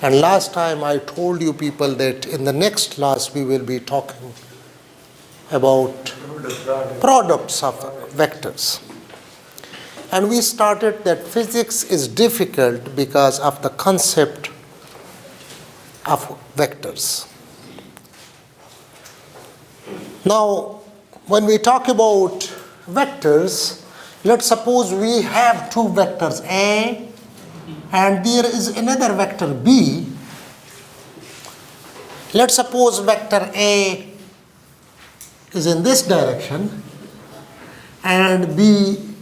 And last time I told you people that in the next class we will be talking about products of vectors. And we started that physics is difficult because of the concept of vectors. Now, when we talk about vectors, let's suppose we have two vectors A and there is another vector B. Let's suppose vector A is in this direction and B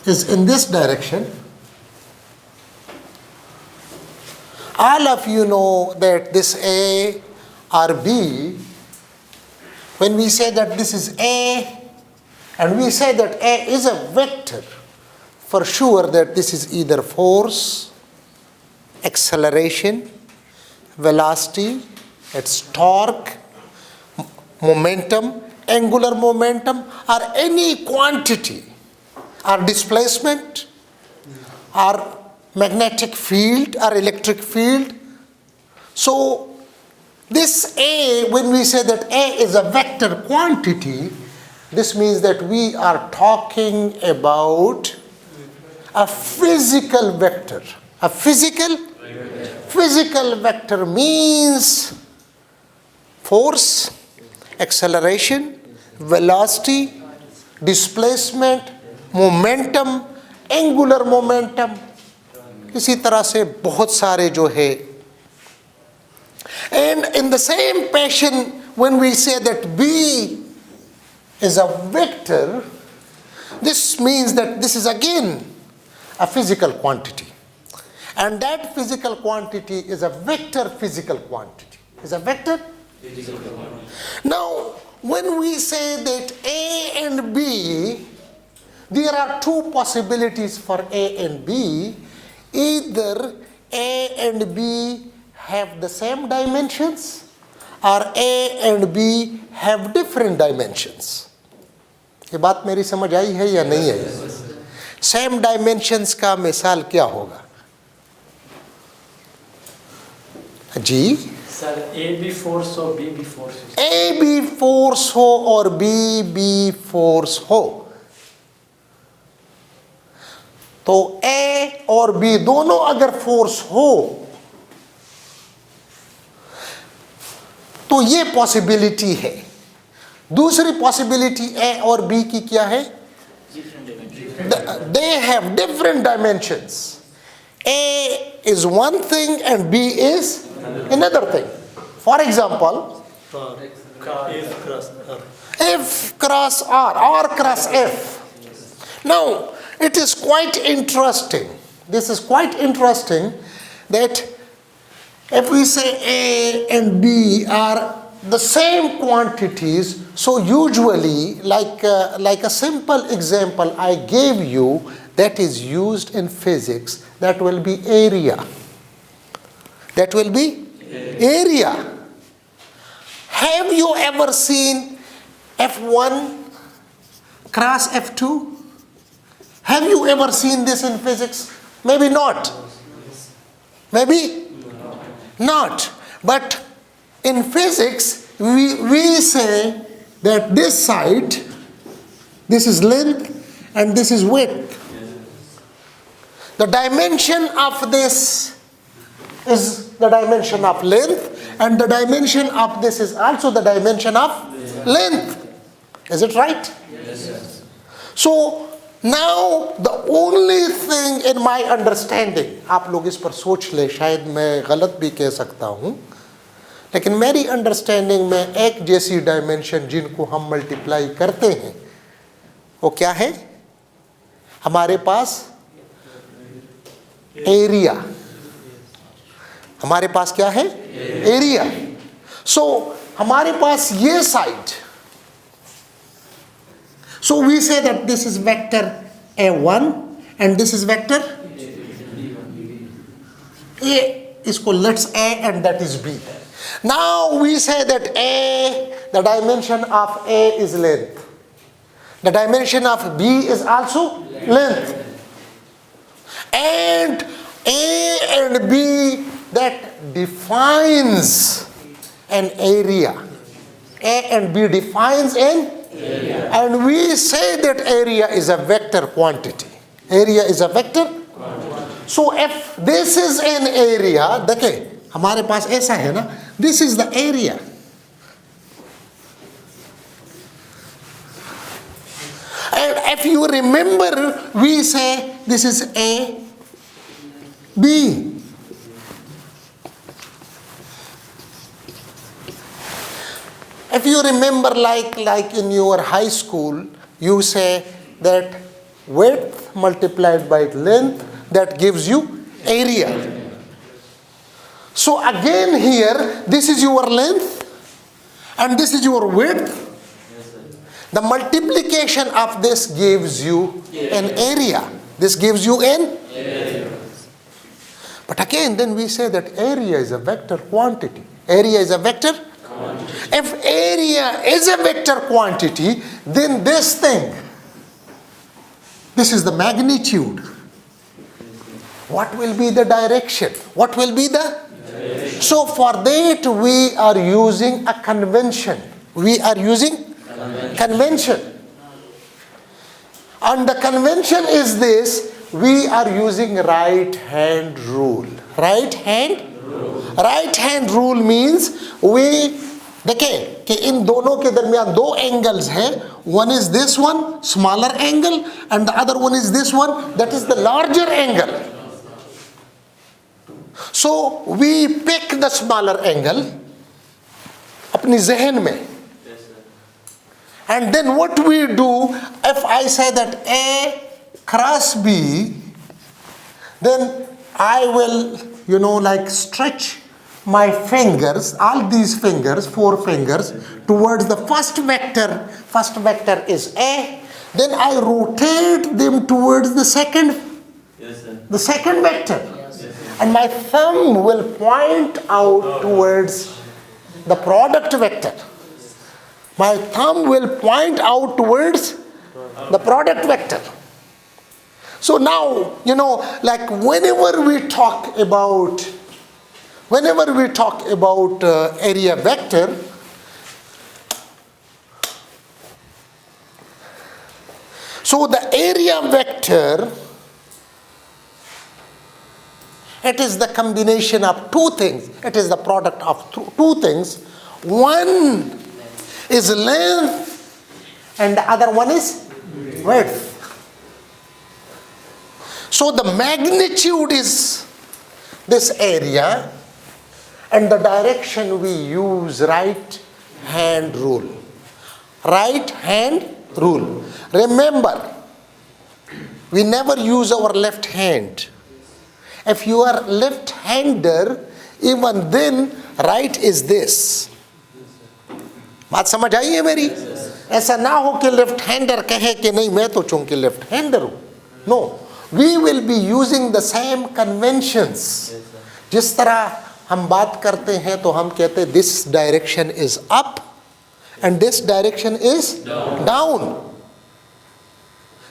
is in this direction. All of you know that this A or B, when we say that this is A and we say that A is a vector, for sure that this is either force, acceleration, velocity, its torque, momentum, angular momentum, or any quantity, or displacement, or magnetic field, or electric field. So this A, when we say that A is a vector quantity, this means that we are talking about a physical vector. A physical vector means force, acceleration, velocity, displacement, momentum, angular momentum. इसी तरह से बहुत सारे जो है. And in the same fashion, when we say that B is a vector, this means that this is again a physical quantity. And that physical quantity is a vector physical quantity. Is a vector? Now, when we say that A and B, there are two possibilities for A and B. Either A and B have the same dimensions or A and B have different dimensions. ये बात मेरी समझ आई है या नहीं आई? Same dimensions का मिसाल क्या होगा जी? सर ए बी फोर्स हो बी बी फोर्स हो. ए बी फोर्स हो और बी बी फोर्स हो तो ए और बी दोनों अगर फोर्स हो तो ये पॉसिबिलिटी है. दूसरी पॉसिबिलिटी ए और बी की क्या है? They have different dimensions. A is one thing and B is another thing. For example, F cross R, R cross F. Now, it is quite interesting. This is quite interesting that if we say A and B are the same quantities, so usually like a simple example I gave you that is used in physics, that will be area. That will be area. Have you ever seen F1 cross F2? Have you ever seen this in physics? Maybe not. Maybe not. But in physics, we say that this side, this is length and this is width. The dimension of this is the dimension of length and the dimension of this is also the dimension of length. Is it right? Yes. So now the only thing in my understanding, आप लोग इस पर सोच ले, शायद मैं गलत भी कह सकता हूँ, लेकिन मेरी अंडरस्टैंडिंग में एक जैसी डायमेंशन जिनको हम मल्टीप्लाई करते हैं वो क्या है? हमारे पास एरिया. हमारे पास क्या है? एरिया. सो हमारे पास ये side. So we say that this is vector A1 and this is vector A. Isko let's A and that is B. Now we say that A, the dimension of A is length. The dimension of B is also length. And A and B that defines an area. A and B defines an area. And we say that area is a vector quantity. Area is a vector quantity. So if this is an area, देखिए हमारे पास ऐसा है ना, this is the area. And if you remember, we say this is A, B. If you remember, like in your high school, you say that width multiplied by length, that gives you area. So again here, this is your length and this is your width. The multiplication of this gives you an area. This gives you an area. But again, then we say that area is a vector quantity. Area is a vector quantity. If area is a vector quantity, then this thing, this is the magnitude. What will be the direction? What will be the direction? So for that we are using a convention. We are using convention. And the convention is this: we are using right hand rule. Right hand rule. Right hand rule means we देखें कि इन दोनों के दरमियान दो angles हैं. One is this one, smaller angle, and the other one is this one, that is the larger angle. So we pick the smaller angle अपनी जहन में. And then what we do, if I say that A cross B, then I will, like stretch my fingers, all these fingers, 4 fingers, towards the first vector. First vector is A. Then I rotate them towards the second, the second vector. And my thumb will point out towards the product vector. My thumb will point out towards the product vector. So now, like whenever we talk about area vector, so the area vector, it is the combination of two things. It is the product of two things. One is length and the other one is width. So the magnitude is this area, and the direction we use right hand rule. Right hand rule. Remember, we never use our left hand. If you are left-hander, even then right is this. बात समझ आई है मेरी? ऐसा ना हो कि left hander कहे कि नहीं मैं तो चूंकि लेफ्ट हैंडर हूं. No, we will be using the same conventions. जिस तरह हम बात करते हैं तो हम कहते हैं this direction is up and this direction is down.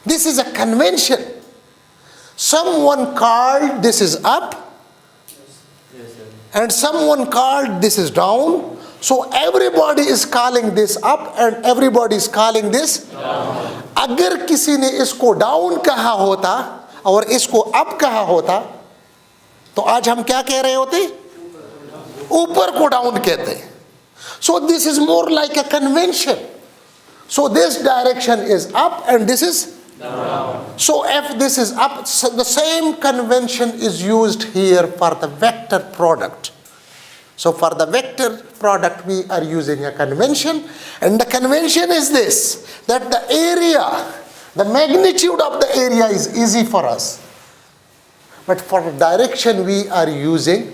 This is a convention. Someone called this is up and someone called this is down. So everybody is calling this up and everybody is calling this down. अगर किसी ने इसको down कहा होता और इसको up कहा होता तो आज हम क्या कह रहे होते? ऊपर को डाउन कहते. So this is more like a convention. So this direction is up and this is down. So if this is up, so the same convention is used here for the vector product. So for the vector product we are using a convention, and the convention is this, that the area, the magnitude of the area is easy for us. But for direction we are using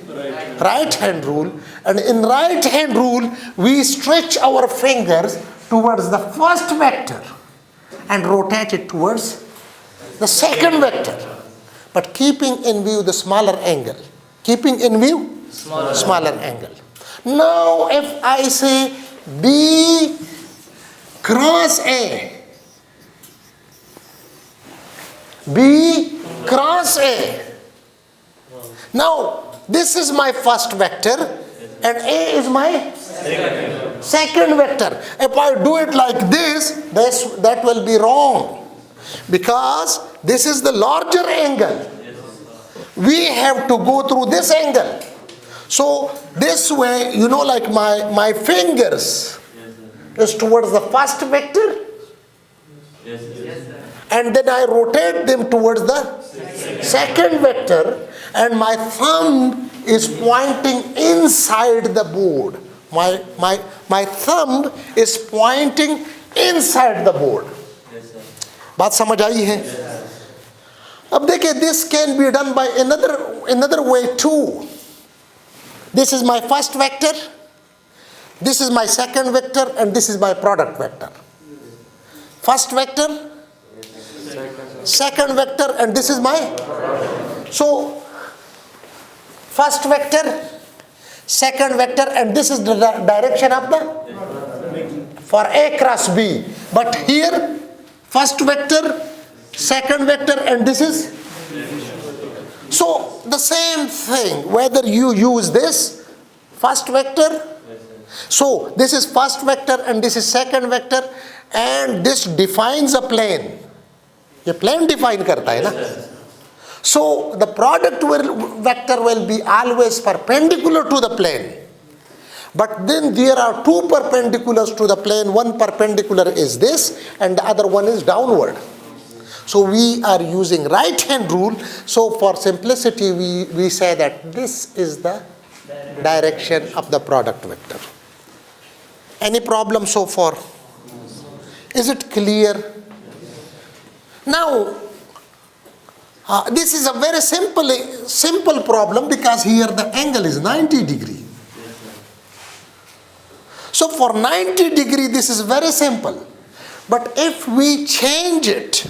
right hand rule, and in right hand rule we stretch our fingers towards the first vector and rotate it towards the second vector, but keeping in view the smaller angle. Keeping in view smaller angle. Now if I say B cross A, B cross A, Now, this is my first vector and A is my second vector. If I do it like this, that will be wrong. Because this is the larger angle. We have to go through this angle. So this way, like my fingers is towards the first vector. And then I rotate them towards the second vector. And my thumb is pointing inside the board. My thumb is pointing inside the board. बात समझ आई है? अब देखिए, this can be done by another way too. This is my first vector, this is my second vector, and this is my product vector. First vector, second vector, and this is my. So, first vector, second vector, and this is the direction of the for A cross B. But here, first vector, second vector, and this is. So the same thing, whether you use this first vector. So this is first vector and this is second vector, and this defines a plane. ये plane define करता है ना. So the product vector will be always perpendicular to the plane. But then there are two perpendiculars to the plane. One perpendicular is this and the other one is downward. So we are using right hand rule. So for simplicity we say that this is the direction of the product vector. Any problem so far? Is it clear? Now this is a very simple problem because here the angle is 90 degree. So for 90 degree this is very simple. But if we change it,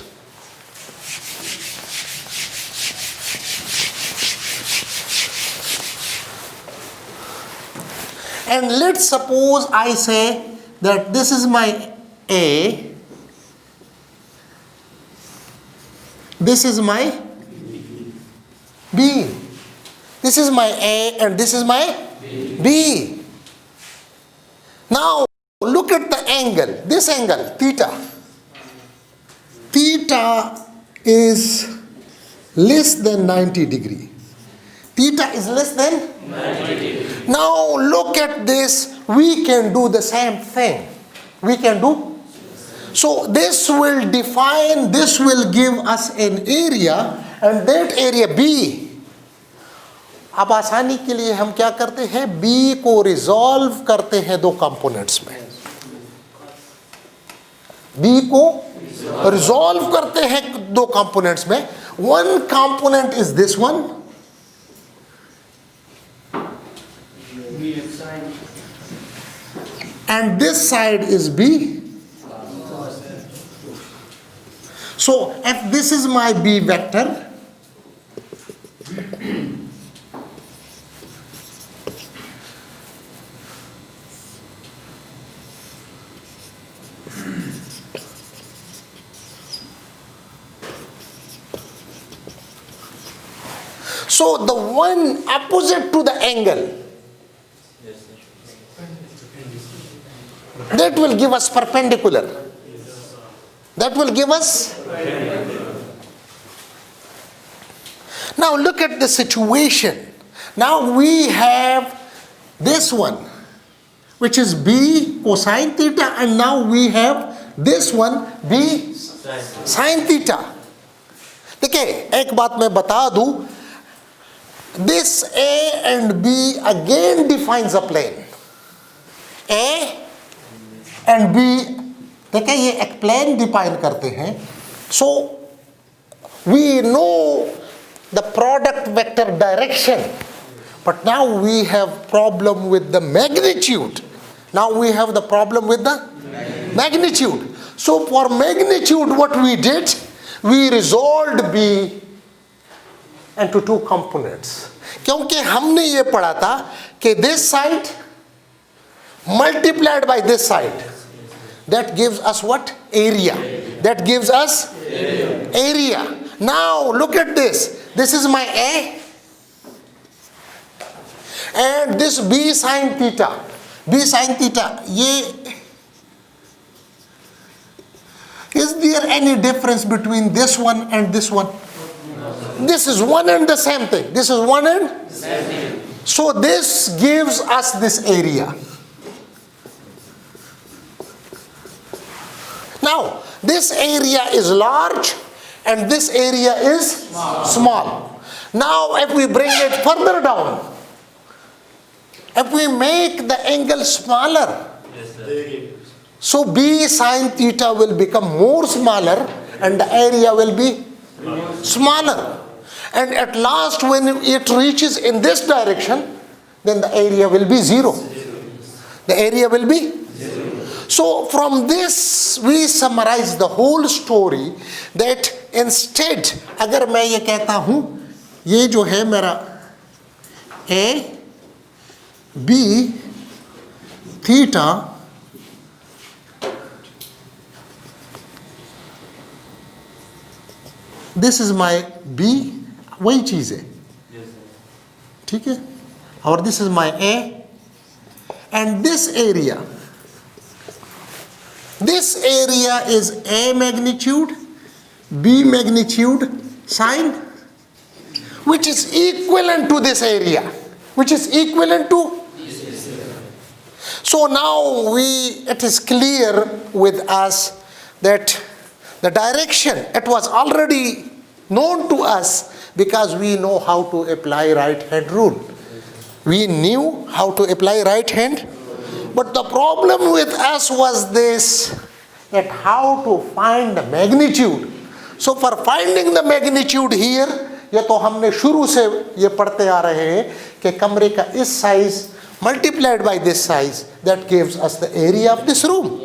and let's suppose I say that this is my A, this is my B. This is my A and this is my B. Now look at the angle, this angle, theta. Theta is less than 90 degree. Theta is less than 90 degree. Now look at this, we can do the same thing. We can do. So this will define, this will give us an area, and that area B. अब आसानी के लिए हम क्या करते हैं, B को resolve करते हैं दो कंपोनेंट्स में. B को रिजॉल्व करते हैं दो कंपोनेंट्स में. One component is this one. And this side is B. So if this is my B vector, so the one opposite to the angle, that will give us perpendicular. That will give us. Now look at the situation. Now we have this one, which is B cosine theta, and now we have this one B sin theta. देखिए एक बात मैं बता दूं, this A and B again defines a plane. A and B, देखिए ये एक plane define करते हैं. So we know the product vector direction, but now we have problem with the magnitude. Now we have the problem with the magnitude. So for magnitude what we did, we resolved B into two components. क्योंकि हमने ये पढ़ा था कि this side multiplied by this side, that gives us what? Area. That gives us area. Now look at this. This is my A and this b sin theta, ये is there any difference between this one and this one? This is one and the same thing. This is one and same thing. So this gives us this area. Now this area is large and this area is small. Now if we bring it further down, if we make the angle smaller, so b sin theta will become more smaller and the area will be smaller. And at last when it reaches in this direction, then the area will be 0. The area will be 0. So from this we summarize the whole story that instead, अगर मैं ये कहता हूँ, ये जो है मेरा A, B, theta, this is my B, वही चीज़ है, ठीक है, और this is my A, and this area is A magnitude, B magnitude sine, which is equivalent to this area, which is equivalent to. So now it is clear with us that the direction, it was already known to us because we know how to apply right hand rule. We knew how to apply right hand. But the problem with us was this, that how to find the magnitude. So for finding the magnitude here, ये तो हमने शुरू से ये पढ़ते आ रहे हैं कि कमरे का इस size multiplied by this size, that gives us the area of this room.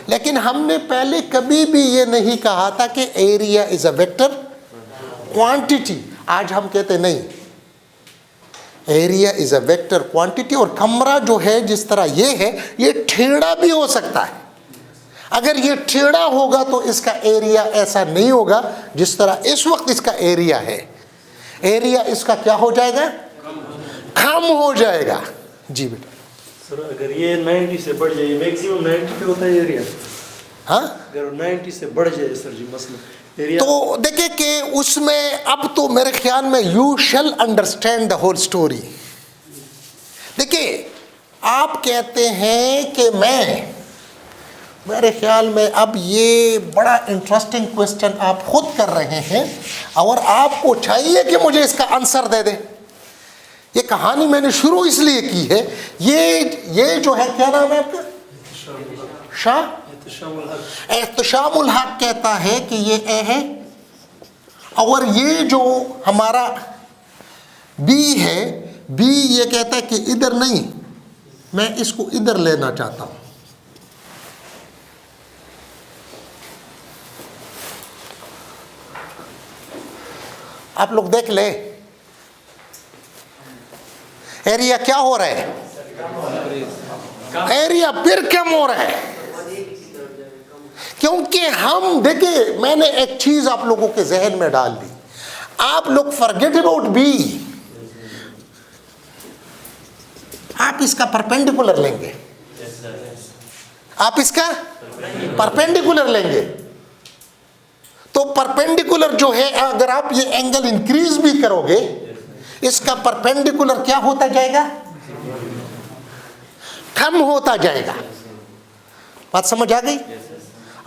लेकिन हमने पहले कभी भी ये नहीं कहा था कि area is a vector quantity. आज हम कहते नहीं, area is a vector quantity, और कमरा जो है जिस तरह ये है, ये टेढ़ा भी हो सकता है. अगर ये टेढ़ा होगा तो इसका एरिया ऐसा नहीं होगा जिस तरह इस वक्त इसका एरिया है. एरिया इसका क्या हो जाएगा? कम हो जाएगा. जी बेटा. सर अगर ये 90 से बढ़ जाए, मैक्सिमम 90 पे होता है एरिया. हाँ, अगर 90 से बढ़ जाए सर जी मसला एरिया, तो देखिए कि उसमें अब तो मेरे ख्याल में you shall understand the whole story. देखिए आप कहते हैं कि मेरे ख्याल में अब ये बड़ा इंटरेस्टिंग क्वेश्चन आप खुद कर रहे हैं और आपको चाहिए कि मुझे इसका आंसर दे दें. ये कहानी मैंने शुरू इसलिए की है, ये जो है क्या नाम है आपका? शाह एहतशामुल हक कहता है कि ये ए है, और ये जो हमारा बी है, बी ये कहता है कि इधर नहीं, मैं इसको इधर लेना चाहता हूं. आप लोग देख ले, एरिया क्या हो रहा है? एरिया फिर कम हो रहा है, क्योंकि हम देखिए, मैंने एक चीज आप लोगों के जहन में डाल दी. आप लोग फॉरगेट अबाउट बी, आप इसका परपेंडिकुलर लेंगे, आप इसका परपेंडिकुलर लेंगे. तो परपेंडिकुलर जो है, अगर आप ये एंगल इंक्रीज भी करोगे, इसका परपेंडिकुलर क्या होता जाएगा? कम होता जाएगा. बात समझ आ गई?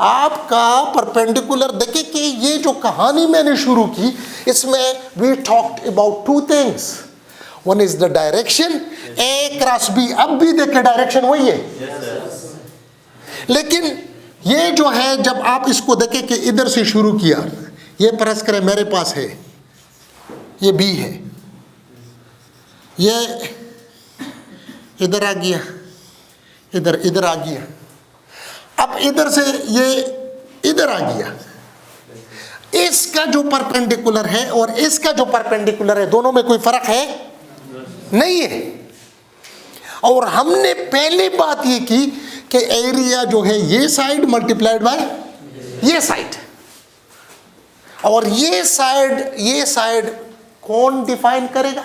आपका परपेंडिकुलर, देखिए कि ये जो कहानी मैंने शुरू की, इसमें we talked about two things. One is the direction, A cross B. अब भी देखिए डायरेक्शन वही है, लेकिन ये जो है, जब आप इसको देखें कि इधर से शुरू किया, ये फर्ज करें मेरे पास है, ये बी है, ये इधर आ गया, इधर आ गया. अब इधर से ये इधर आ गया. इसका जो परपेंडिकुलर है और इसका जो परपेंडिकुलर है, दोनों में कोई फर्क है? नहीं है. और हमने पहले बात ये की कि एरिया जो है ये साइड मल्टीप्लाइड बाय ये साइड, और ये साइड कौन डिफाइन करेगा?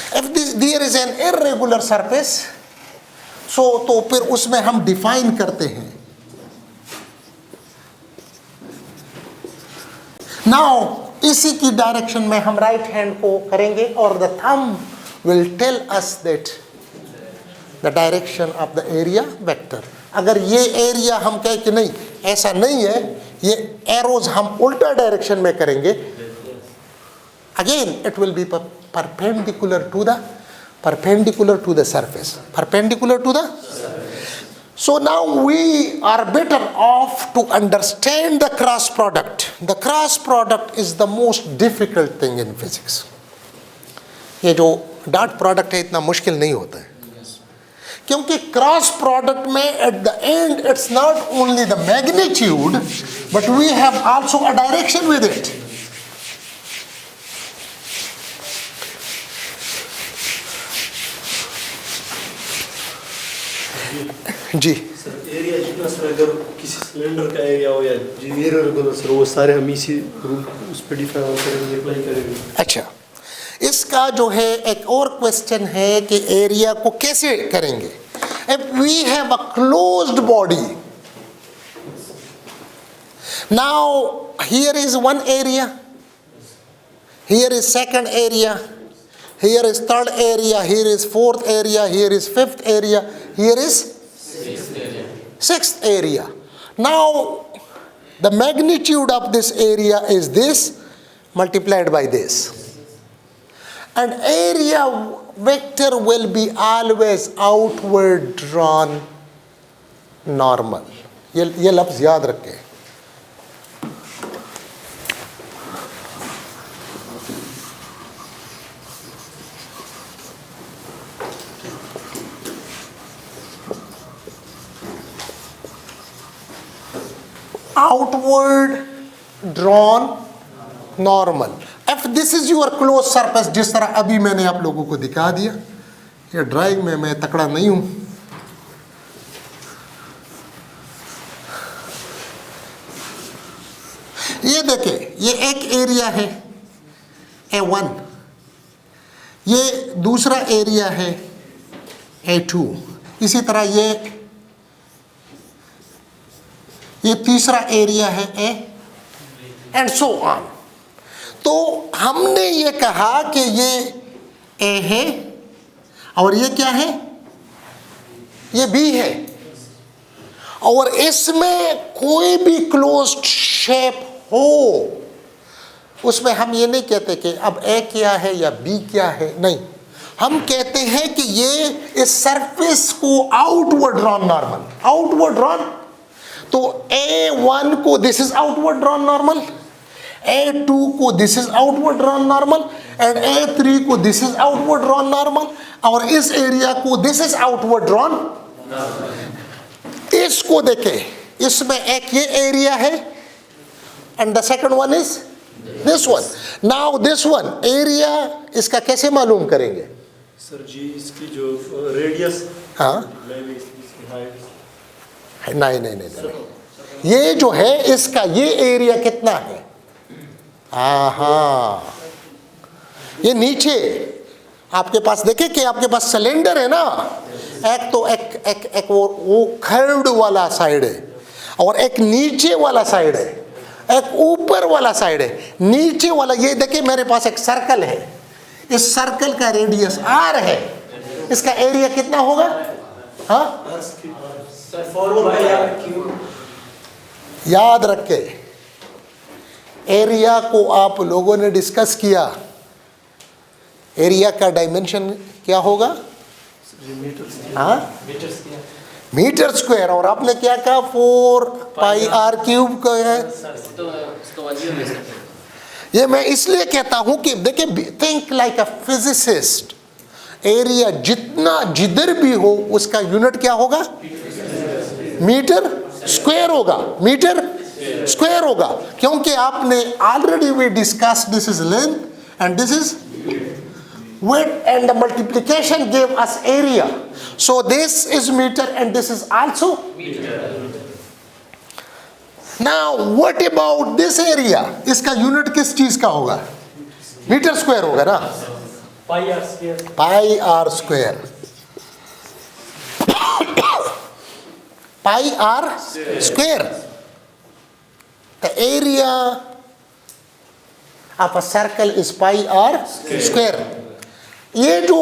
There is an irregular surface, so तो फिर उसमें हम डिफाइन करते हैं. नाउ इसी की डायरेक्शन में हम राइट हैंड को करेंगे और the thumb will tell us that the direction of the area vector. अगर ये एरिया हम कहें कि नहीं ऐसा नहीं है, ये एरोज हम उल्टा डायरेक्शन में करेंगे, again it will be perpendicular to the surface, perpendicular to the. So now we are better off to understand the cross product. The cross product is the most difficult thing in physics. ये जो dot product है इतना मुश्किल नहीं होता है, क्योंकि cross product में at the end it's not only the magnitude but we have also a direction with it. जी सर एरिया जितना सर अगर किसी सिलेंडर का एरिया हो या इरेगुलर सर वो सारे हम इसी रूल उस पर डिफाइन करेंगे, अप्लाई करेंगे. अच्छा, इसका जो है एक और क्वेश्चन है कि एरिया को कैसे करेंगे. If we have a closed body, now here is one area, here is second area, here is third area, here is fourth area, here is fifth area, here is sixth area. Now the magnitude of this area is this multiplied by this, and area vector will be always outward drawn normal. ये लफ्ज़ याद रखें. Outward drawn normal. If this is your closed surface, जिस तरह अभी मैंने आप लोगों को दिखा दिया, ये ड्राइंग में मैं तकड़ा नहीं हूं. ये देखें, ये एक एरिया है A1, ये दूसरा एरिया है A2, इसी तरह ये तीसरा एरिया है ए, एंड सो ऑन. तो हमने ये कहा कि ये ए है और ये क्या है, ये बी है, और इसमें कोई भी क्लोज्ड शेप हो उसमें हम ये नहीं कहते कि अब ए क्या है या बी क्या है, नहीं. हम कहते हैं कि ये इस सरफेस को outward drawn normal, outward drawn. तो A1 को this is outward drawn normal, A2 को this is outward drawn normal, and A3 को this is outward drawn normal, और इस एरिया को दिस इज आउटवर्ड ड्रॉन. इसको देखें, इसमें एक ये एरिया है and the second one is this one. Now this one area, इसका कैसे मालूम करेंगे सर जी? इसकी जो रेडियस, हाँ नहीं, ये जो है इसका ये एरिया कितना है, हाँ ये नीचे आपके पास देखे कि आपके पास सिलेंडर है ना, एक तो एक वो कर्व्ड वाला साइड है और एक नीचे वाला साइड है, एक ऊपर वाला साइड है. नीचे वाला ये देखिए मेरे पास एक सर्कल है, इस सर्कल का रेडियस r है, इसका एरिया कितना होगा, हाँ याद रखे. एरिया को आप लोगों ने डिस्कस किया, एरिया का डायमेंशन क्या होगा, हाँ मीटर स्क्वायर, और आपने क्या कहा 4 पाई r क्यूब का है. ये मैं इसलिए कहता हूं कि देखिए, think like a physicist. Area जितना जिधर भी हो उसका यूनिट क्या होगा, मीटर स्क्वायर होगा, मीटर स्क्वायर होगा, क्योंकि आपने already we discuss this is length and this is width, and the multiplication gave us area. So this is meter and this is also meter. Now what about this area? इसका unit किस चीज का होगा, metre square होगा ना. Pi r square. Pi r square. Pi r square. The area of a circle is pi r square. ये जो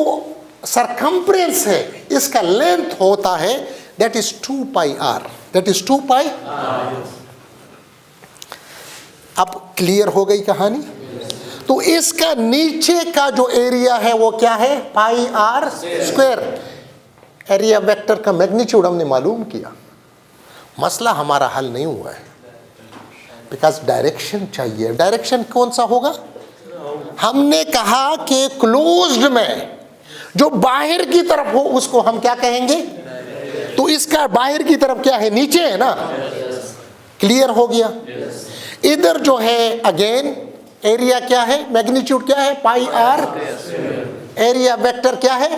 circumference है इसका length होता है that is 2 pi r. That is 2 pi. अब क्लियर हो गई कहानी. तो इसका नीचे का जो एरिया है वो क्या है? पाई आर स्क्वायर. एरिया वेक्टर का मैग्नीट्यूड हमने मालूम किया. मसला हमारा हल नहीं हुआ है बिकॉज डायरेक्शन चाहिए. डायरेक्शन कौन सा होगा? हमने कहा कि क्लोज्ड में जो बाहर की तरफ हो उसको हम क्या कहेंगे? तो इसका बाहर की तरफ क्या है? नीचे है ना. क्लियर हो गया. इधर जो है अगेन एरिया क्या है? मैग्नीट्यूड क्या है? पाई आर. एरिया वेक्टर क्या है?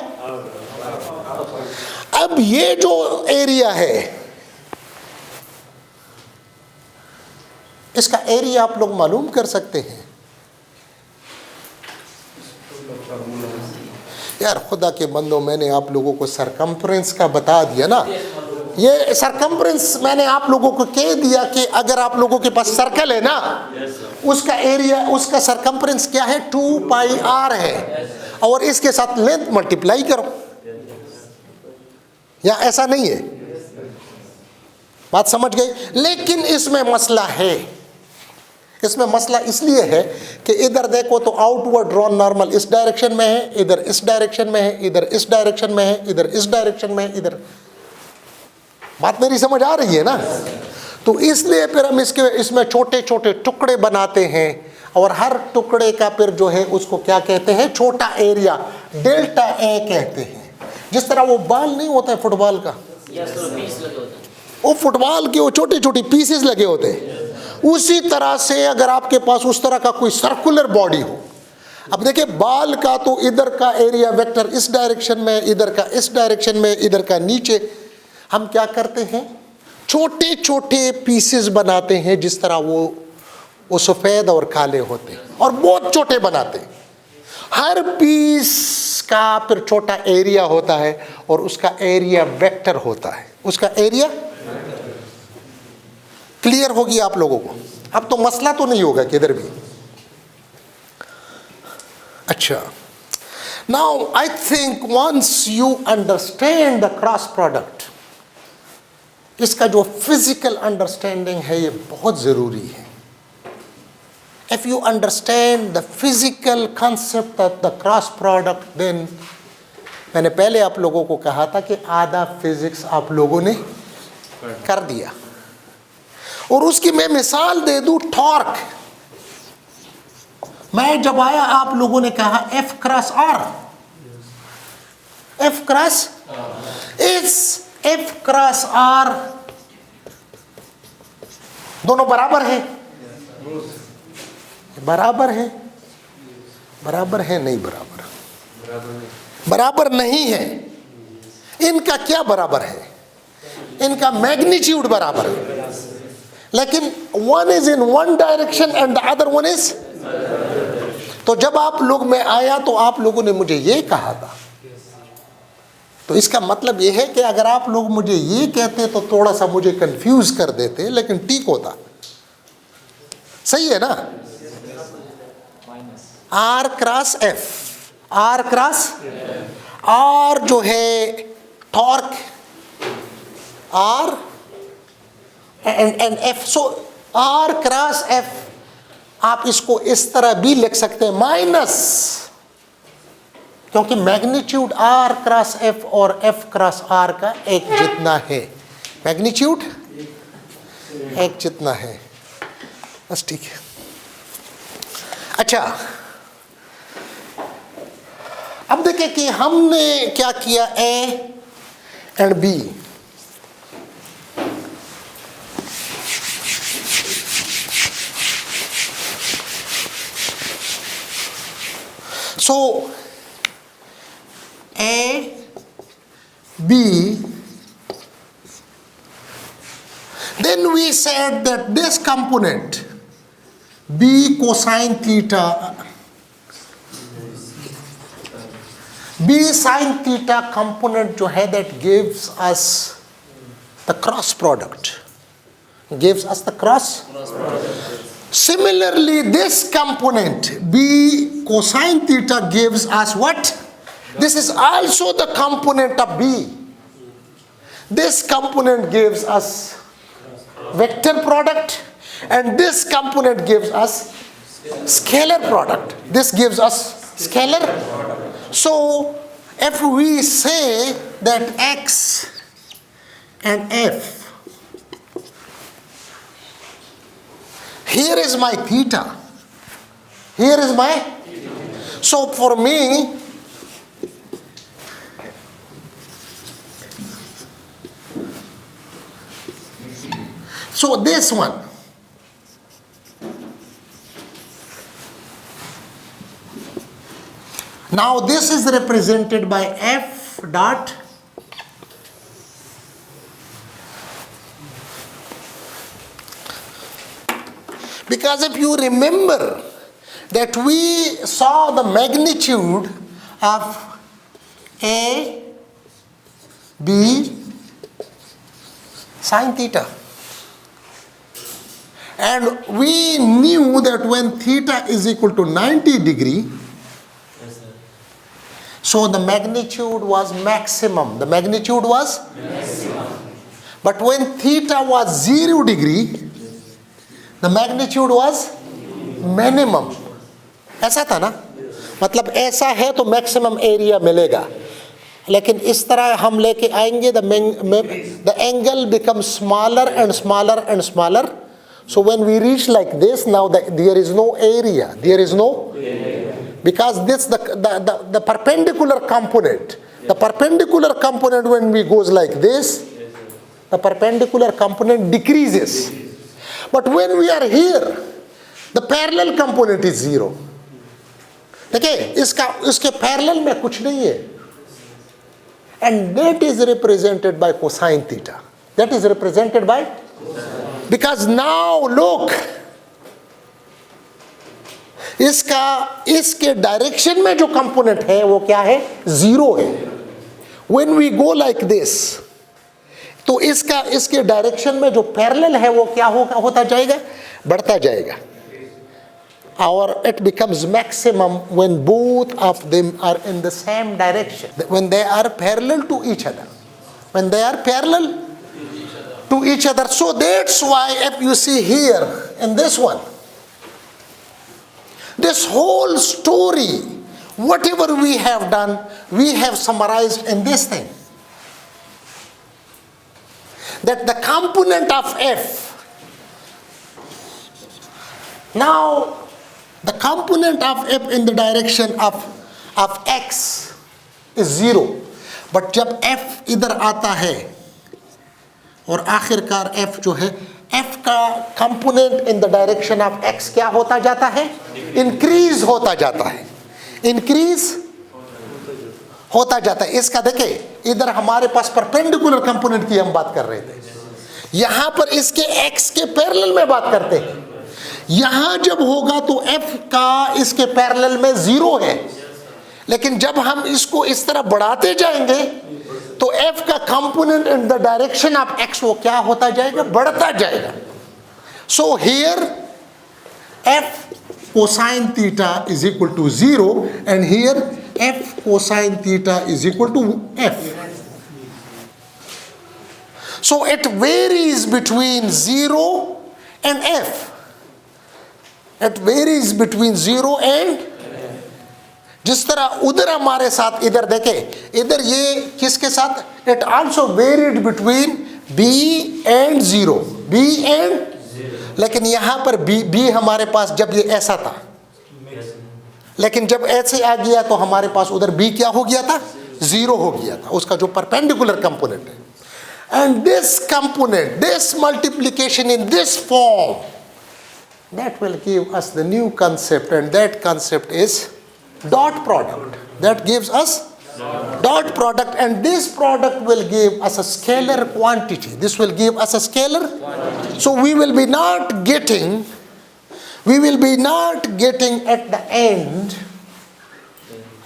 अब ये जो एरिया है इसका एरिया आप लोग मालूम कर सकते हैं. यार खुदा के बंदो, मैंने आप लोगों को सरकमफ्रेंस का बता दिया ना. ये सरकमफ्रेंस मैंने आप लोगों को कह दिया कि अगर आप लोगों के पास सर्कल है ना उसका एरिया, उसका सरकमफ्रेंस क्या है? 2 पाई आर है और इसके साथ लेंथ मल्टीप्लाई करो. या ऐसा नहीं है? बात समझ गई? लेकिन इसमें मसला है. इसमें मसला इसलिए है कि इधर देखो तो आउटवर्ड ड्रॉन नॉर्मल इस डायरेक्शन में है, इधर इस डायरेक्शन में है, इधर इस डायरेक्शन में है, इधर इस डायरेक्शन में है, इधर. बात मेरी समझ आ रही है ना? तो इसलिए फिर हम इसमें छोटे छोटे टुकड़े बनाते हैं और हर टुकड़े का फिर जो है उसको क्या कहते हैं? छोटा एरिया डेल्टा ए कहते हैं. जिस तरह वो बॉल नहीं होता है फुटबॉल का, वो फुटबॉल के वो छोटे छोटे पीसेस लगे होते हैं. उसी तरह से अगर आपके पास उस तरह का कोई सर्कुलर बॉडी हो, अब देखिए बॉल का तो इधर का एरिया वेक्टर इस डायरेक्शन में, इधर का इस डायरेक्शन में, इधर का नीचे. हम क्या करते हैं? छोटे छोटे पीसेस बनाते हैं जिस तरह वो सफ़ेद और काले होते हैं और बहुत छोटे बनाते हैं. हर पीस का फिर छोटा एरिया होता है और उसका एरिया वेक्टर होता है. उसका एरिया क्लियर होगी आप लोगों को? अब तो मसला तो नहीं होगा किधर भी. अच्छा, now I think once you understand the cross product, इसका जो फिजिकल अंडरस्टैंडिंग है ये बहुत ज़रूरी है. If you understand the physical concept of the cross product then, मैंने पहले आप लोगों को कहा था कि आधा फिजिक्स आप लोगों ने कर दिया. और उसकी मैं मिसाल दे दूं, टॉर्क. मैं जब आया आप लोगों ने कहा F cross R. F cross इस F क्रॉस R दोनों बराबर है? बराबर है? बराबर है? नहीं बराबर. बराबर नहीं है. इनका क्या बराबर है? इनका मैग्नीट्यूड बराबर है, लेकिन one is in one direction and the other one is. तो जब आप लोग में आया तो आप लोगों ने मुझे ये कहा था, तो इसका मतलब ये है कि अगर आप लोग मुझे ये कहते तो थोड़ा सा मुझे कंफ्यूज कर देते, लेकिन ठीक होता. सही है ना? R cross F, R cross R जो है torque, R and F. So R cross F आप इसको इस तरह भी लिख सकते हैं माइनस, क्योंकि मैग्नीट्यूड आर क्रॉस एफ और एफ क्रॉस आर का एक जितना है. मैग्नीट्यूड एक जितना है, बस ठीक है. अच्छा, अब देखिए कि हमने क्या किया, A and B. So A, B, then we said that this component B cosine theta b sin theta component जो है that gives us the cross product. Gives us the cross. Similarly, this component b cosine theta gives us what? This is also the component of b. This component gives us vector product, and this component gives us scalar product. This gives us scalar. So if we say that x and f, here is my theta, here is my, so for me, so this one, now this is represented by f dot because if you remember that we saw the magnitude of a b sine theta. And we knew that when theta is equal to 90 degree, so the magnitude was maximum. The magnitude was maximum. But when theta was 0 degree, the magnitude was minimum. ऐसा था ना? मतलब ऐसा है तो maximum area मिलेगा. लेकिन इस तरह हम लेके आएंगे, the angle becomes smaller and smaller and smaller. So when we reach like this, now there is no area. There is no, because this the perpendicular component. The perpendicular component when we goes like this, the perpendicular component decreases. But when we are here, the parallel component is 0. Okay, इसके parallel में कुछ नहीं है. And that is represented by cosine theta. That is represented by, because now look, इसके direction में जो component है वो क्या है? 0 है. When we go like this, तो इसके डायरेक्शन में जो पैरेलल है वो क्या होता जाएगा? बढ़ता जाएगा. Or it becomes maximum when both of them are in the same direction, when they are parallel to each other. When they are parallel to each other. So that's why if you see here in this one, this whole story, whatever we have done, we have summarized in this thing. That the component of f, now the component of f in the direction of x is 0. But जब f इधर आता है और आखिरकार f जो है, f का component in the direction of x क्या होता जाता है? Increase होता जाता है. Increase होता जाता है. इसका देखें, इधर हमारे पास perpendicular component की हम बात कर रहे थे. यहाँ पर इसके x के पैरेलल में बात करते हैं. यहाँ जब होगा तो f का इसके पैरेलल में 0 है. लेकिन जब हम इसको इस तरह बढ़ाते जाएंगे तो f का component in the direction of x वो क्या होता जाएगा? बढ़ता जाएगा. So here f cosine theta is equal to 0 and here f cosine theta is equal to f. So it varies between 0 and f. It varies between 0 and, जिस तरह उधर हमारे साथ इधर देखें, इधर ये किसके साथ? It also varied between b and 0. b and, लेकिन यहाँ पर b हमारे पास जब ये ऐसा था, लेकिन जब ऐसे आ गया तो हमारे पास उधर b क्या हो गया था? 0 हो गया था, उसका जो परपेंडिकुलर कंपोनेंट है. And this component, this multiplication in this form, that will give us the new concept, and that concept is dot product. That gives us dot product, and this product will give us a scalar quantity. This will give us a scalar quantity. So we will be not getting at the end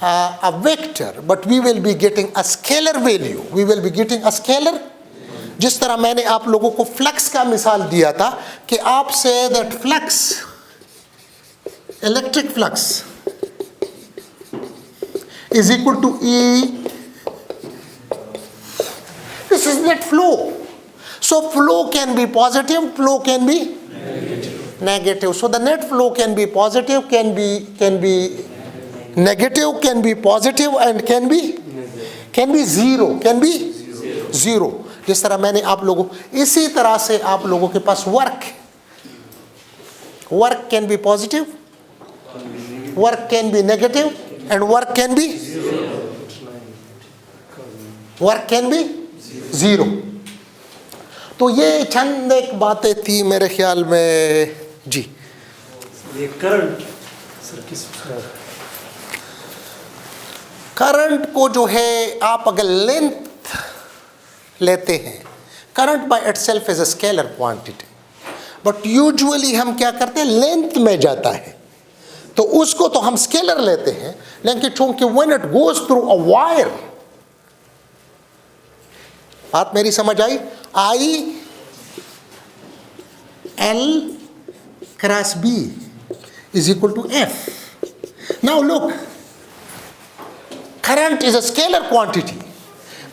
a vector, but we will be getting a scalar value. We will be getting a scalar. जिस तरह मैंने आप लोगों को flux का मिसाल दिया था कि आप say that flux, electric flux is equal to E. This is net flow. So flow can be positive, flow can be negative. So the net flow can be positive, can be negative, can be positive, and can be zero, can be zero. जिस तरह मैंने आप लोगों, इसी तरह से आप लोगों के पास work can be positive, work can be negative, and work can be zero. तो ये चंद एक बातें थी मेरे ख्याल में जी. ये करंट सर किस करंट को जो है आप अगर लेंथ लेते हैं, current by itself is a scalar quantity, but usually हम क्या करते हैं, लेंथ में जाता है तो उसको तो हम स्केलर लेते हैं, लेकिन चूंकि when it goes through a wire, बात मेरी समझ आई, I L cross B is equal to F. Now look, current is a scalar quantity,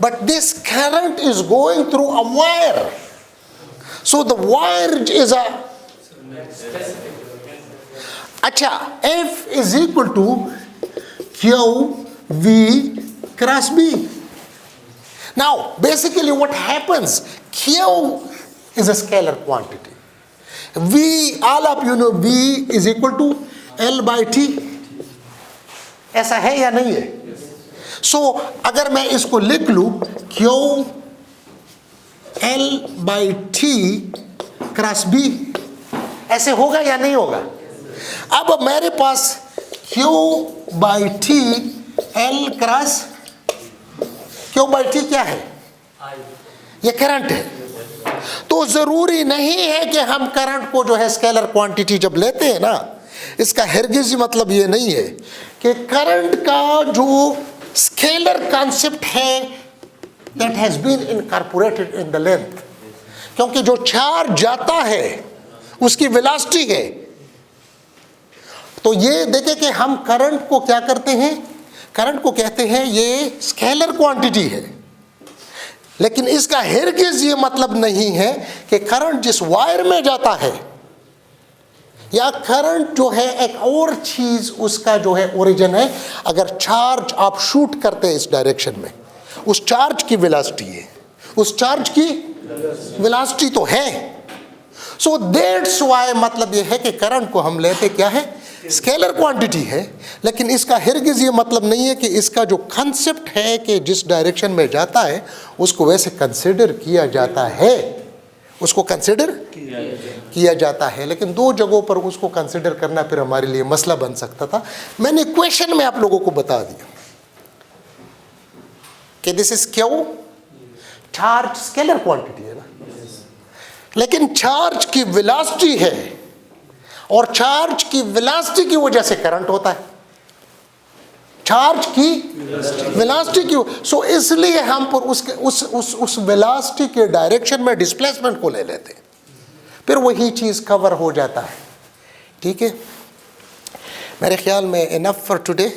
but this current is going through a wire. So the wire is a, अच्छा, F is equal to Q V cross B. Now basically what happens, Q is a scalar quantity, V, all of you know V is equal to L by T. ऐसा है या नहीं है? So अगर मैं इसको लिख लूं Q L by T cross B, ऐसे होगा या नहीं होगा? अब मेरे पास Q by T L cross Q by T क्या है? ये करंट है. तो जरूरी नहीं है कि हम करंट को जो है स्केलर क्वांटिटी जब लेते हैं ना, इसका हरगिज़ मतलब ये नहीं है कि करंट का जो स्केलर कॉन्सेप्ट है that has been incorporated in the length, क्योंकि जो चार्ज जाता है उसकी वेलोसिटी है. तो ये देखें कि हम करंट को क्या करते हैं, करंट को कहते हैं ये स्केलर क्वांटिटी है, लेकिन इसका हरगिज़ ये मतलब नहीं है कि करंट जिस वायर में जाता है या करंट जो है एक और चीज उसका जो है ओरिजिन है. अगर चार्ज आप शूट करते हैं इस डायरेक्शन में, उस चार्ज की वेलोसिटी है, उस चार्ज की वेलोसिटी तो है. सो दैट्स व्हाई मतलब ये है कि करंट को हम लेते क्या है, स्केलर क्वांटिटी है, लेकिन इसका हरगिज़ ये मतलब नहीं है कि इसका जो कंसेप्ट है कि जिस डायरेक्शन में जाता है उसको वैसे कंसिडर किया जाता है, उसको कंसिडर किया जाता है. लेकिन दो जगहों पर उसको कंसिडर करना फिर हमारे लिए मसला बन सकता था. मैंने इक्वेशन में आप लोगों को बता दिया कि this is Q, charge scalar quantity है ना, लेकिन चार्ज की वेलोसिटी है और चार्ज की वेलोसिटी की वजह से करंट होता है, चार्ज की वेलोसिटी की. सो इसलिए हम पर उसके उस वेलोसिटी के डायरेक्शन में डिस्प्लेसमेंट को ले लेते हैं, फिर वही चीज़ कवर हो जाता है. ठीक है, मेरे ख्याल में इनफ फॉर टुडे.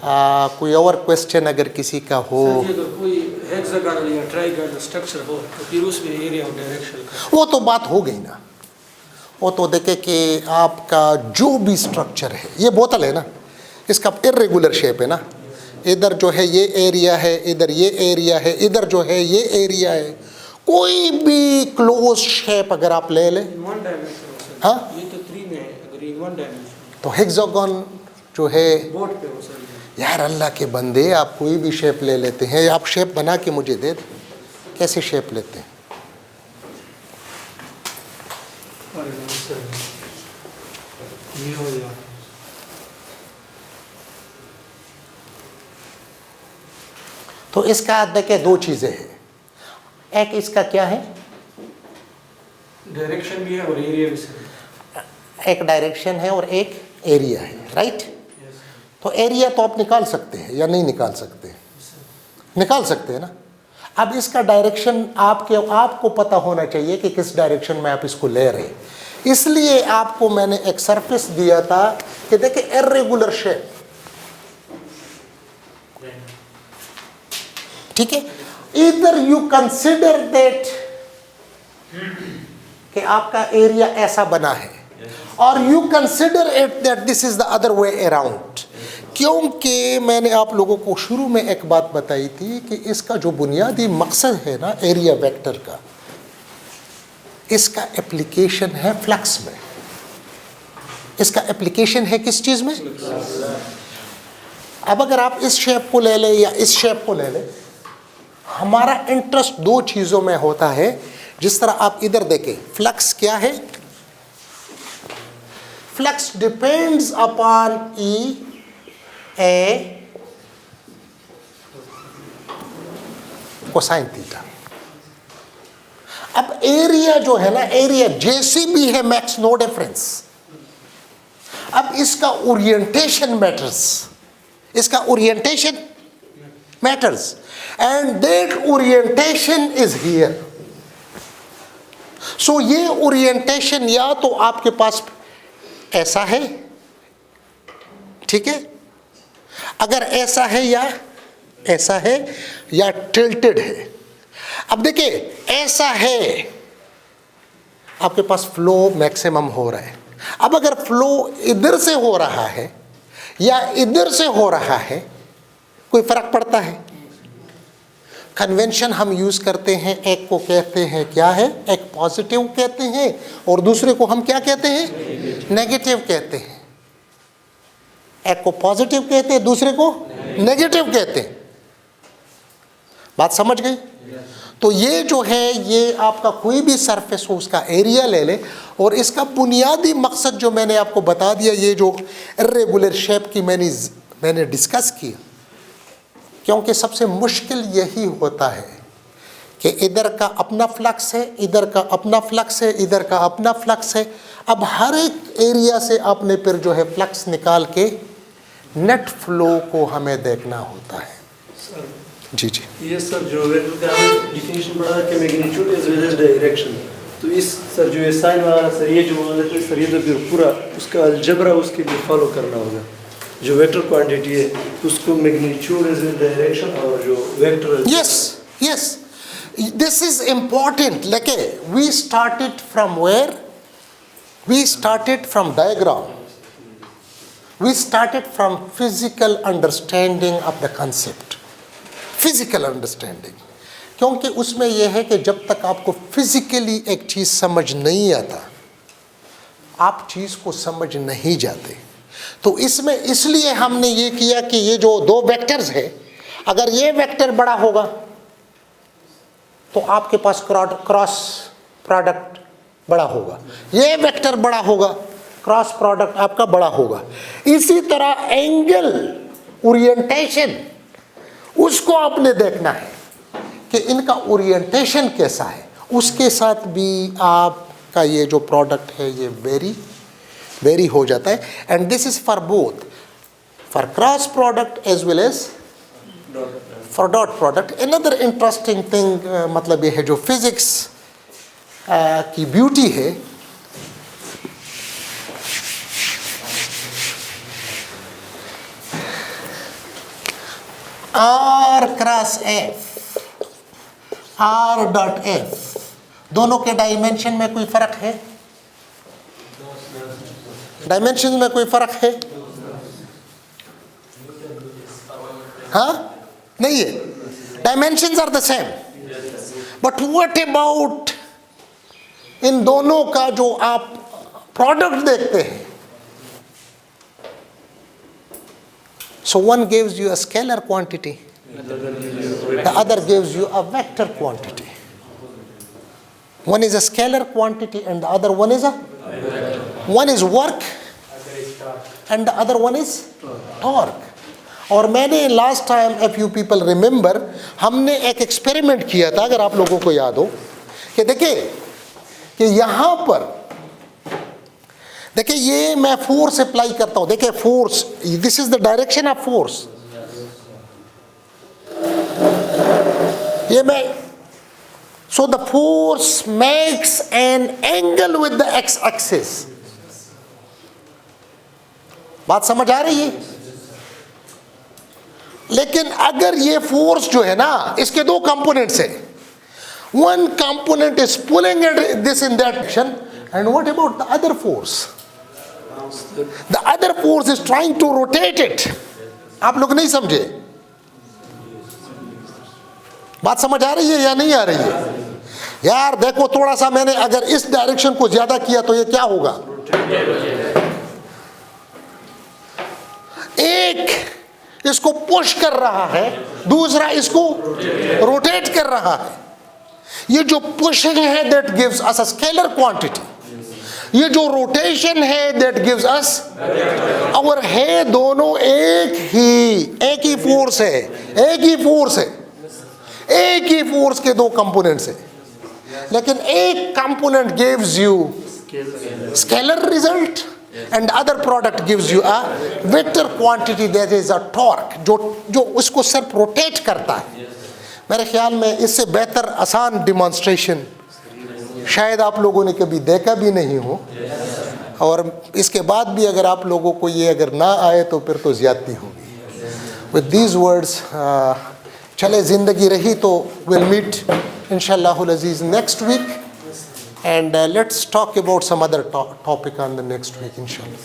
कोई और क्वेश्चन अगर किसी का हो, कोई हेक्सागोनल या ट्राइगोनल स्ट्रक्चर हो तो फिर उसमें एरिया ऑफ डायरेक्शन वो तो बात हो गई ना. वो तो देखे कि आपका जो भी स्ट्रक्चर है, ये बोतल है ना, इसका इर्रेगुलर शेप है ना, इधर जो है ये एरिया है, इधर ये एरिया है, इधर जो है ये एरिया है. कोई भी क्लोज शेप अगर आप ले लें, हाँ, ये तो 3 में है, अगर ये 1 डायमेंशन तो हेक्सागोन जो है, बोर्ड पे हो सर. यार अल्लाह के बंदे, आप कोई भी शेप ले लेते हैं, आप शेप बना के मुझे दे दें, कैसे शेप लेते हैं? ये हो गया. तो इसका देखिए दो चीज़ें हैं, एक इसका क्या है, डायरेक्शन भी है और एरिया भी सर. एक डायरेक्शन है और एक एरिया है, राइट. तो एरिया तो आप निकाल सकते हैं या नहीं निकाल सकते? निकाल सकते हैं ना। अब इसका डायरेक्शन आपको पता होना चाहिए कि किस डायरेक्शन में आप इसको ले रहे हैं। इसलिए आपको मैंने एक सरफेस दिया था कि देखिए इर्रेगुलर शेप, ठीक है। इधर यू कंसिडर दैट कि आपका एरिया ऐसा बना है, और you consider it that this is the other way around. क्योंकि मैंने आप लोगों को शुरू में एक बात बताई थी कि इसका जो बुनियादी मकसद है ना एरिया वेक्टर का, इसका एप्लीकेशन है फ्लक्स में। इसका एप्लीकेशन है किस चीज़ में? अब अगर आप इस शेप को ले लें या इस शेप को ले लें, हमारा इंटरेस्ट दो चीज़ों में होता है। जिस तरह आप इधर देखें, फ्लक्स क्या है? फ्लक्स डिपेंड्स अपॉन ई ए कोसाइन थीटा। अब एरिया जो है ना, एरिया जैसी भी है मैक्स नो डिफरेंस। अब इसका ओरिएंटेशन मैटर्स, इसका orientation matters, and that orientation is here. So ये ओरिएंटेशन या तो आपके पास ऐसा है, ठीक है, अगर ऐसा है या ऐसा है या टिल्टेड है। अब देखिए ऐसा है, आपके पास फ्लो मैक्सिमम हो रहा है। अब अगर फ्लो इधर से हो रहा है या इधर से हो रहा है, कोई फर्क पड़ता है? कन्वेंशन हम यूज करते हैं, एक को कहते हैं क्या है, एक पॉजिटिव कहते हैं और दूसरे को हम क्या कहते हैं, नेगेटिव कहते हैं। एक को पॉजिटिव कहते हैं, दूसरे को नेगेटिव कहते हैं। बात समझ गई? तो ये जो है, ये आपका कोई भी सरफेस हो उसका एरिया ले ले, और इसका बुनियादी मकसद जो मैंने आपको बता दिया, ये जो इर्रेगुलर शेप की मैंने डिस्कस किया, क्योंकि सबसे मुश्किल यही होता है कि इधर का अपना फ्लक्स है, इधर का अपना फ्लक्स है, इधर का अपना फ्लक्स है। अब हर एक एरिया से आपने फिर जो है फ्लक्स निकाल के नेट फ्लो को हमें देखना होता है। जी जी, ये सर जो वेक्टर का डिफिनेशन पढ़ा कि magnitude as well as direction, तो इस सर जो ये साइन वाला सर ये जो मान लेते हैं सर, ये तो फिर पूरा उसका अलजेब्रा उसके लिए फॉलो करना होगा। जो वेक्टर क्वांटिटी है उसको मैग्नीट्यूड एज वेल डायरेक्शन, और जो vector yes this is important. लेके we started from where? We started from diagram, we started from physical understanding of the concept, physical understanding. क्योंकि उसमें यह है कि जब तक आपको फिजिकली एक चीज़ समझ नहीं आता, आप चीज़ को समझ नहीं जाते। तो इसमें इसलिए हमने ये किया कि ये जो दो वेक्टर्स है, अगर ये वेक्टर बड़ा होगा तो आपके पास क्रॉस प्रोडक्ट बड़ा होगा, ये वेक्टर बड़ा होगा, क्रॉस प्रोडक्ट आपका बड़ा होगा। इसी तरह एंगल ओरिएंटेशन, उसको आपने देखना है कि इनका ओरिएंटेशन कैसा है, उसके साथ भी आपका ये जो प्रोडक्ट है ये वेरी हो जाता है। And this is for both, for cross product as well as for dot product. Another interesting thing, मतलब ये है जो फिजिक्स की ब्यूटी है, R cross F, R dot F, दोनों के डायमेंशन में कोई फर्क है? डायमेंशन में कोई फर्क है? हाँ, नहीं है। Dimensions are the same, but what about इन दोनों का जो आप प्रोडक्ट देखते हैं? So one gives you a scalar quantity, the other gives you a vector quantity. One is a scalar quantity and the other one is one is work and the other one is torque. और मैंने last time, if you people remember, हमने एक experiment किया था, अगर आप लोगों को याद हो, कि देखिए कि यहाँ पर देखिए ये मैं फोर्स अप्लाई करता हूं, देखिए force, this is the direction of force, ये मैं, so the force makes an angle with the x axis. बात समझ आ रही है? लेकिन अगर ये फोर्स जो है ना, इसके दो कंपोनेंट्स है, one component is pulling this in that direction, and what about the other force? The other force is trying to rotate it. आप लोग नहीं समझे? बात समझ आ रही है या नहीं आ रही है? यार देखो थोड़ा सा मैंने अगर इस डायरेक्शन को ज्यादा किया तो ये क्या होगा? एक इसको पुश कर रहा है, दूसरा इसको रोटेट कर रहा है। ये जो पुशिंग है that gives us a scalar quantity, ये जो रोटेशन है दैट गिव्स अस, और है दोनों एक ही फोर्स है, एक ही फोर्स है, एक ही फोर्स के दो कंपोनेंट्स है, लेकिन एक component gives you scalar result and the other product gives you a vector quantity, that is a torque, जो उसको सिर्फ रोटेट करता है। मेरे ख्याल में इससे बेहतर आसान डिमॉन्स्ट्रेशन शायद आप लोगों ने कभी देखा भी नहीं हो, और इसके बाद भी अगर आप लोगों को ये अगर ना आए तो फिर तो ज़्यादती होगी। विद दीज वर्ड्स चले, ज़िंदगी रही तो विल मीट इंशाअल्लाहुल अज़ीज़ next week, and let's talk about some other topic on the next week inshallah.